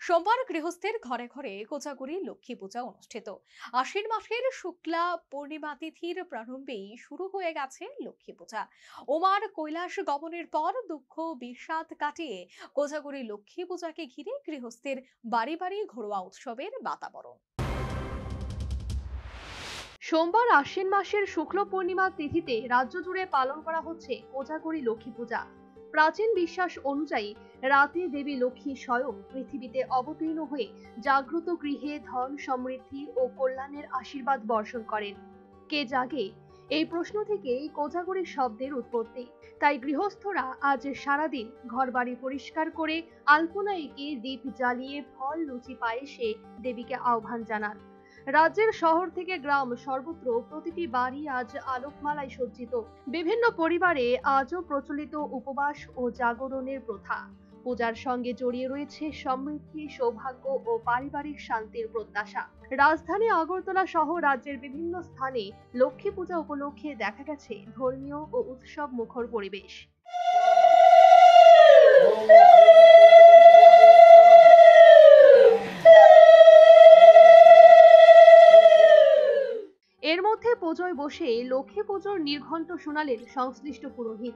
সোমবার গৃহস্থের ঘরে ঘরে কোজাগরী লক্ষ্মী পূজা অনুষ্ঠিত। আশ্বিন মাসের শুক্লা পূর্ণিমা তিথির প্রারম্ভেই শুরু হয়ে গেছে লক্ষ্মী পূজা। ওমার কৈলাস গমনের পর দুঃখ বিষাদ কাটিয়ে কোজাগরী লক্ষ্মী পূজাকে ঘিরে গৃহস্থের বাড়ি বাড়ি ঘরোয়া উৎসবের বাতাবরণ। সোমবার আশ্বিন মাসের শুক্ল পূর্ণিমা তিথিতে রাজ্য জুড়ে পালন করা হচ্ছে কোজাগরী লক্ষ্মী পূজা। প্রাচীন বিশ্বাস অনুযায়ী রাতে দেবী লক্ষ্মী স্বয়ং পৃথিবীতে অবতীর্ণ হয়ে জাগ্রত গৃহে ধন সমৃদ্ধি ও কল্যাণের আশীর্বাদ বর্ষণ করেন। কে জাগে, এই প্রশ্ন থেকেই কোজাগরী শব্দের উৎপত্তি। তাই গৃহস্থরা আজ সারাদিন ঘরবাড়ি পরিষ্কার করে আলপনা এঁকে দীপ জ্বালিয়ে ফল লুচি পায়েসে দেবীকে আহ্বান জানান। রাজ্যের শহর থেকে গ্রাম সর্বত্র প্রতিটি বাড়ি আজ আলোকমালায় সজ্জিত। বিভিন্ন পরিবারে আজও প্রচলিত উপবাস ও জাগরণের প্রথা। পূজার সঙ্গে জড়িয়ে রয়েছে সমৃদ্ধি, সৌভাগ্য ও পারিবারিক শান্তির প্রত্যাশা। রাজধানী আগরতলা সহ রাজ্যের বিভিন্ন স্থানে লক্ষ্মী পূজা উপলক্ষে দেখা গেছে ধর্মীয় ও উৎসব মুখর পরিবেশ। এর মধ্যে পুজোয় বসে লক্ষ্মী পুজোর নির্ঘণ্ট শোনালেন সংশ্লিষ্ট পুরোহিত।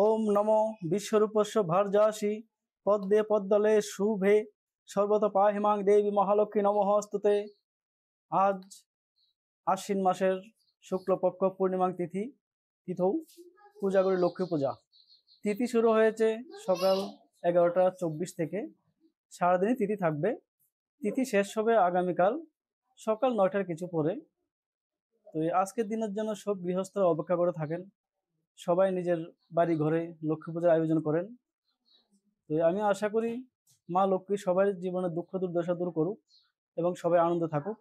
ওম নমো বিশ্বরূপস্য ভার্যাসি পদ্মে পদ্মলে শুভে সর্বত পাহিমাং দেবী মহালক্ষ্মী নমঃস্তুতে। আজ আশ্বিন মাসের শুক্লপক্ষ পূর্ণিমা তিথৌ কোজাগরী লক্ষ্মী পূজা। তিথি শুরু হয়েছে সকাল 11টা 24 থেকে, সারাদিনই তিথি থাকবে। তিথি শেষ হবে আগামীকাল সকাল 9টার কিছু পরে। তো আজকের দিনের জন্য সব গৃহস্থরা অপেক্ষা করে থাকেন। সবাই নিজের বাড়ি ঘরে লক্ষ্মী পূজার আয়োজন করেন। তো আমি আশা করি মা লক্ষ্মী সবাই জীবনের দুঃখ দুর্দশা দূর করুক এবং সবাই আনন্দ থাকুক।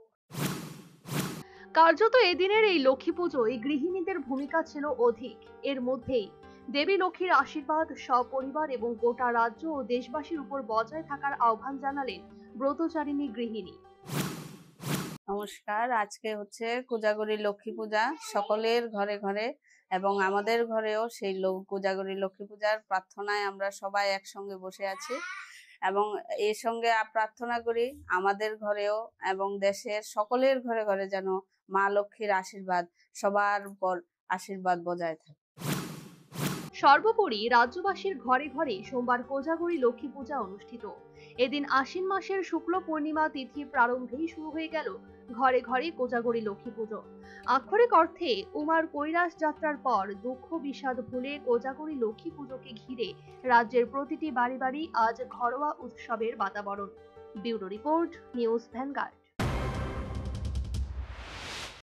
কার্যত এদিনের এই লক্ষ্মী পুজোয় গৃহিণীদের ভূমিকা ছিল অধিক। এর মধ্যেই দেবী লক্ষ্মীর আশীর্বাদ সপরিবার এবং গোটা রাজ্য ও দেশবাসীর উপর বজায় থাকার আহ্বান জানালেন ব্রতচারিণী গৃহিণী। নমস্কার। আজকে হচ্ছে কোজাগরী লক্ষ্মী পূজা, সকলের ঘরে ঘরে এবং আমাদের ঘরেও সেই কোজাগরী লক্ষ্মী পূজার প্রার্থনায় আমরা সবাই একসঙ্গে বসে আছি এবং এর সঙ্গে প্রার্থনা করি আমাদের ঘরেও এবং দেশের সকলের ঘরে ঘরে যেন মা লক্ষ্মীর আশীর্বাদ সবার উপর আশীর্বাদ বজায় থাকে। সর্বোপরি রাজ্যবাসীর ঘরে ঘরে সোমবার কোজাগরী লক্ষ্মী পূজা অনুষ্ঠিত। এদিন আশ্বিন মাসের শুক্ল পূর্ণিমা তিথির প্রারম্ভেই শুরু হয়ে গেল ঘরে ঘরে কোজাগরী লক্ষ্মী পুজো। আক্ষরিক অর্থে উমার কৈলাস যাত্রার পর দুঃখ বিষাদ ভুলে কোজাগরী লক্ষ্মী পুজোকে ঘিরে রাজ্যের প্রতিটি বাড়ি বাড়ি আজ ঘরোয়া উৎসবের বাতাবরণ। Bureau report, news vanguard.